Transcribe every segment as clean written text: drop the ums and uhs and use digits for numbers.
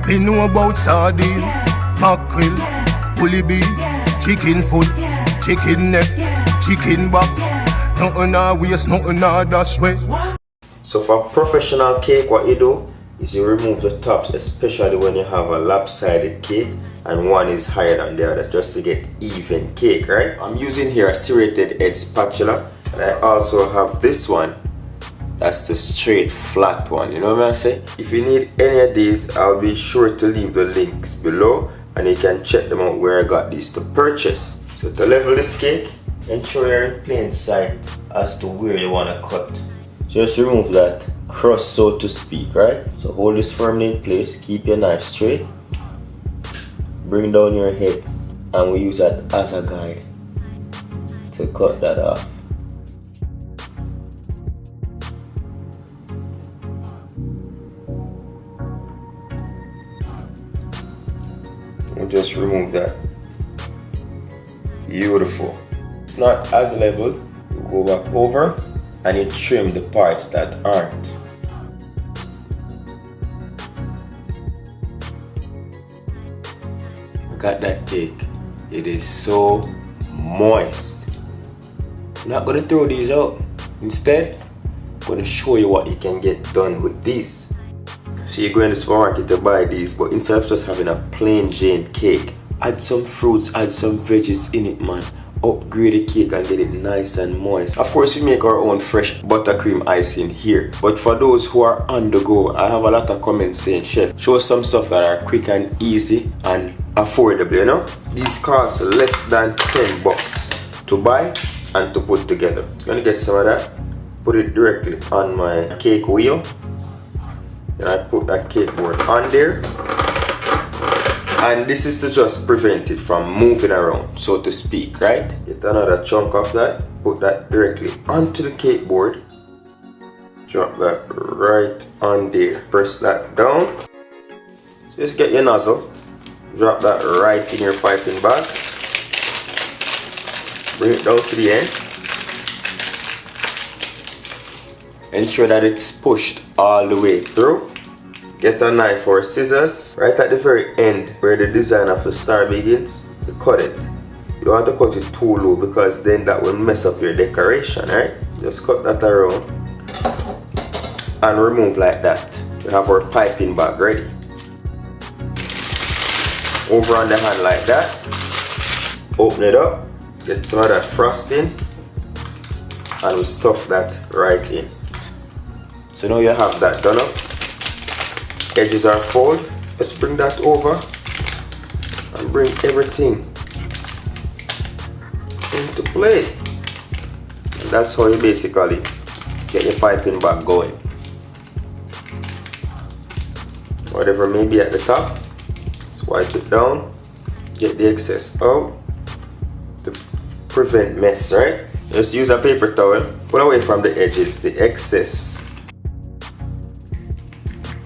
Me know about sardine, mackerel, bully beef, chicken foot, chicken neck, chicken back. Nothing I waste, nothing I dash way. So for professional cake, what you do is you remove the tops, especially when you have a lopsided cake and one is higher than the other, just to get even cake, right? I'm using here a serrated edge spatula, and I also have this one. That's the straight flat one, you know what I'm saying? If you need any of these, I'll be sure to leave the links below and you can check them out where I got these to purchase. So to level this cake, ensure you're in plain sight as to where you want to cut. Just remove that crust, so to speak, right? So hold this firmly in place, keep your knife straight, bring down your head, and we use that as a guide to cut that off. We'll just remove that. Beautiful. It's not as level. You go back over and you trim the parts that aren't. Look at that cake. It is so moist. I'm not gonna throw these out. Instead, I'm gonna show you what you can get done with these. So you go in the supermarket to buy these, but instead of just having a plain Jane cake, add some fruits, add some veggies in it, man. Upgrade the cake and get it nice and moist. Of course, we make our own fresh buttercream icing here, but for those who are on the go, I have a lot of comments saying, chef, show some stuff that are quick and easy and affordable, you know. These cost less than 10 bucks to buy and to put together. I'm gonna get some of that, put it directly on my cake wheel. Then I put that cake board on there, and this is to just prevent it from moving around, so to speak, right? Get another chunk of that, put that directly onto the cake board, drop that right on there, press that down. So just get your nozzle, drop that right in your piping bag, bring it down to the end. Ensure that it's pushed all the way through. Get a knife or scissors. Right at the very end where the design of the star begins, you cut it. You don't want to cut it too low because then that will mess up your decoration, right? Just cut that around and remove like that. We have our piping bag ready. Over on the hand like that. Open it up. Get some of that frosting and we stuff that right in. So now you have that done up. Edges are fold. Let's bring that over and bring everything into play. And that's how you basically get your piping bag going. Whatever may be at the top, swipe it down, get the excess out to prevent mess, right? Just use a paper towel, pull away from the edges, the excess.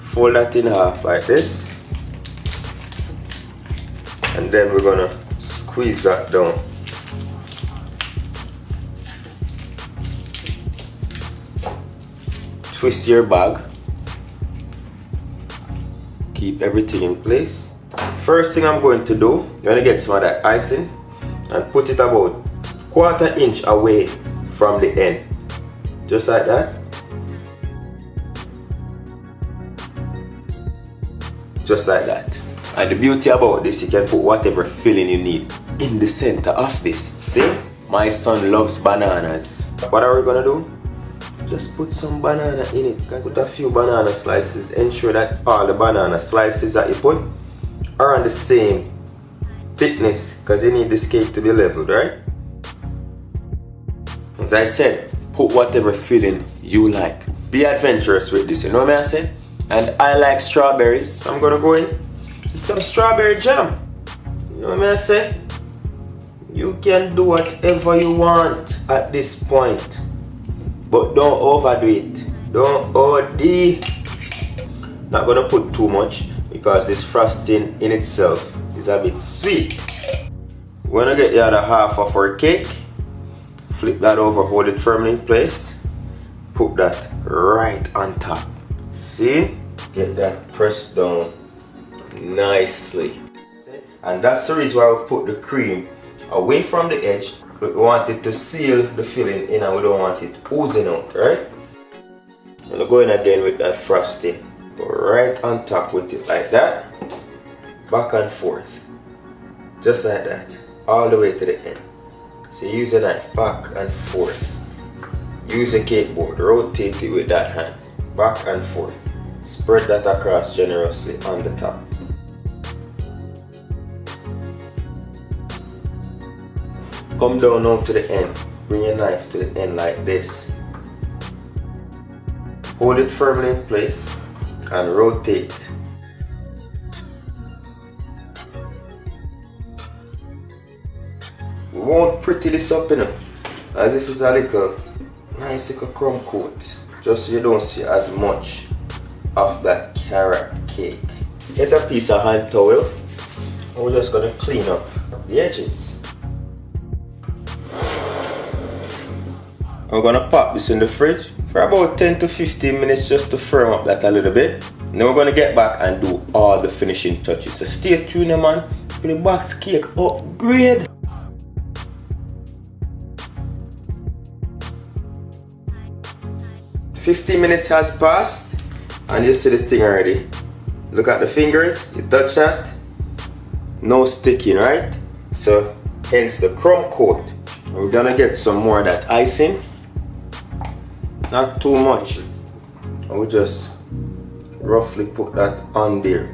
Fold that in half like this, and then we're gonna squeeze that down. Twist your bag, keep everything in place. First thing I'm going to do, you're gonna get some of that icing and put it about 1/4 inch away from the end, just like that. Just like that. And the beauty about this, you can put whatever filling you need in the center of this. See? My son loves bananas. What are we gonna do? Just put some banana in it. Put a few banana slices. Ensure that all the banana slices that you put are on the same thickness, because you need this cake to be leveled, right? As I said, put whatever filling you like. Be adventurous with this, you know what I say? And I like strawberries, so I'm gonna go in with some strawberry jam. You know what I say? You can do whatever you want at this point, but don't overdo it. Don't OD. Not gonna put too much because this frosting in itself is a bit sweet. We're gonna get the other half of our cake. Flip that over, hold it firmly in place. Put that right on top. See? Get that pressed down nicely. And that's the reason why we put the cream away from the edge. We want it to seal the filling in and we don't want it oozing out, right? I'm gonna go in again with that frosting. Go right on top with it like that. Back and forth. Just like that. All the way to the end. So use a knife, back and forth. Use a cake board, rotate it with that hand. Back and forth. Spread that across generously on the top. Come down now to the end. Bring your knife to the end like this. Hold it firmly in place and rotate. We won't pretty this up, as this is a little nice little crumb coat, just so you don't see as much of that carrot cake. Get a piece of hand towel and we're just gonna clean up the edges. We're gonna pop this in the fridge for about 10 to 15 minutes just to firm up that a little bit. Then we're gonna get back and do all the finishing touches. So stay tuned, man, for the box cake upgrade. "15 minutes has passed and you see the thing already. Look at the fingers, you touch that, no sticking, right? So hence the crumb coat. We're gonna get some more of that icing, not too much, and we just roughly put that on there.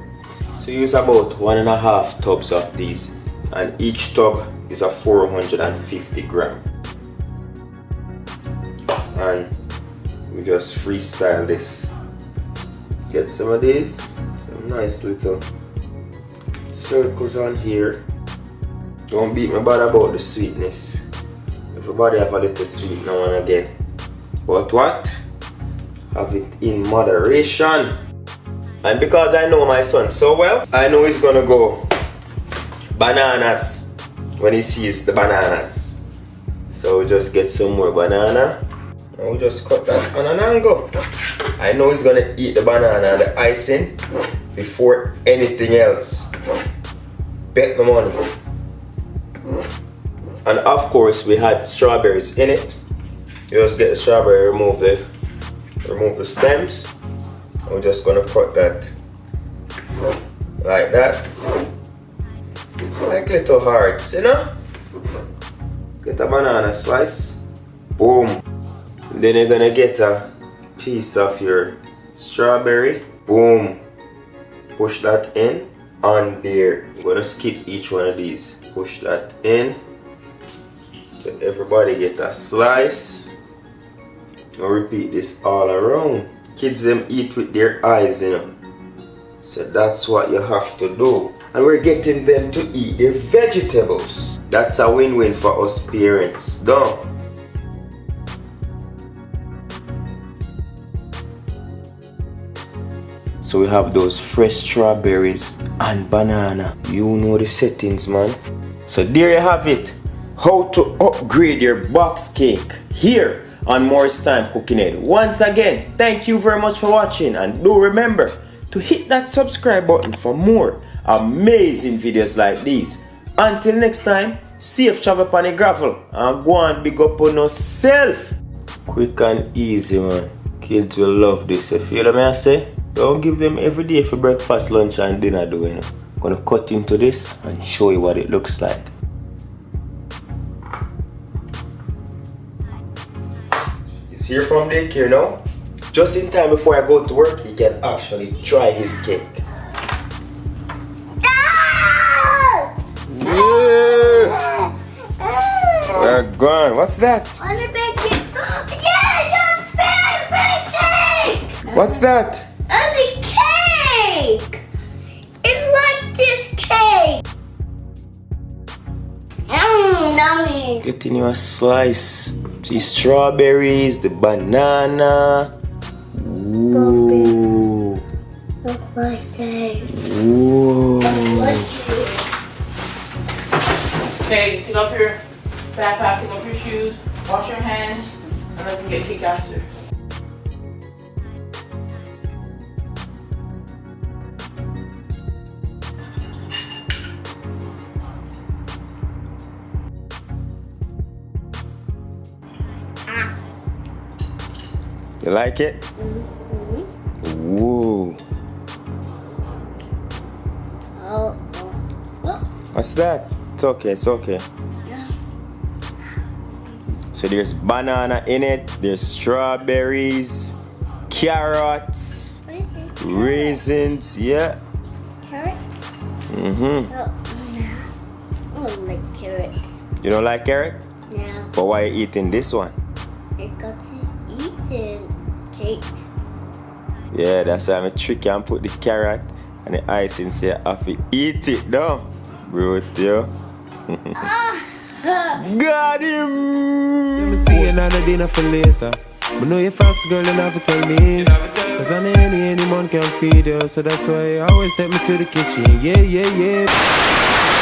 So use about 1.5 tubs of these, and each tub is a 450 gram. And we just freestyle this. Get some of these, some nice little circles on here. Don't beat me bad about the sweetness. Everybody have a little sweet now and again. But what? Have it in moderation. And because I know my son so well, I know he's gonna go bananas when he sees the bananas. So we just get some more banana. And we just cut that on an angle. I know he's gonna eat the banana and the icing before anything else. Bet my money. And of course we had strawberries in it. You just get the strawberry, remove the stems. And we're just gonna cut that like that. Like little hearts, you know? Get a banana slice. Boom. Then you're gonna get a piece of your strawberry. Boom. Push that in on there. I'm gonna skip each one of these. Push that in. So everybody get a slice. And repeat this all around. Kids them eat with their eyes, you know. So that's what you have to do. And we're getting them to eat their vegetables. That's a win-win for us parents. Done. So we have those fresh strawberries and banana. You know the settings, man. So there you have it. How to upgrade your box cake here on Morris Time Cooking Aid. Once again, thank you very much for watching, and do remember to hit that subscribe button for more amazing videos like these. Until next time, safe travel on the gravel and go and big up on yourself. Quick and easy, man. Kids will love this. You feel me I say? Don't give them every day for breakfast, lunch and dinner, do you know? I'm gonna cut into this and show you what it looks like. He's here from daycare now. Just in time before I go to work, he can actually try his cake. Yeah. Gone. What's that? What's that? The cake! It's like this cake! Yummy! Getting you a slice. See strawberries, the banana. Ooh. Look like that. Ooh. Okay, take off your backpack, take off your shoes, wash your hands, and then we can get cake after. You like it? Woo. Oh. What's that? It's okay, it's okay. So there's banana in it, there's strawberries, carrots, raisins, yeah. Carrots? Mm-hmm. Oh, I don't like carrots. You don't like carrot? Yeah. But why are you eating this one? Because it's eating cakes. Yeah, that's why I'm tricky and put the carrot and the ice in so you have to eat it though. Bro, yo. Got him! Let me see another dinner for later. But know you fast girl, you never tell me. Cause any man can feed you. So that's why you always take me to the kitchen. Yeah, yeah, yeah.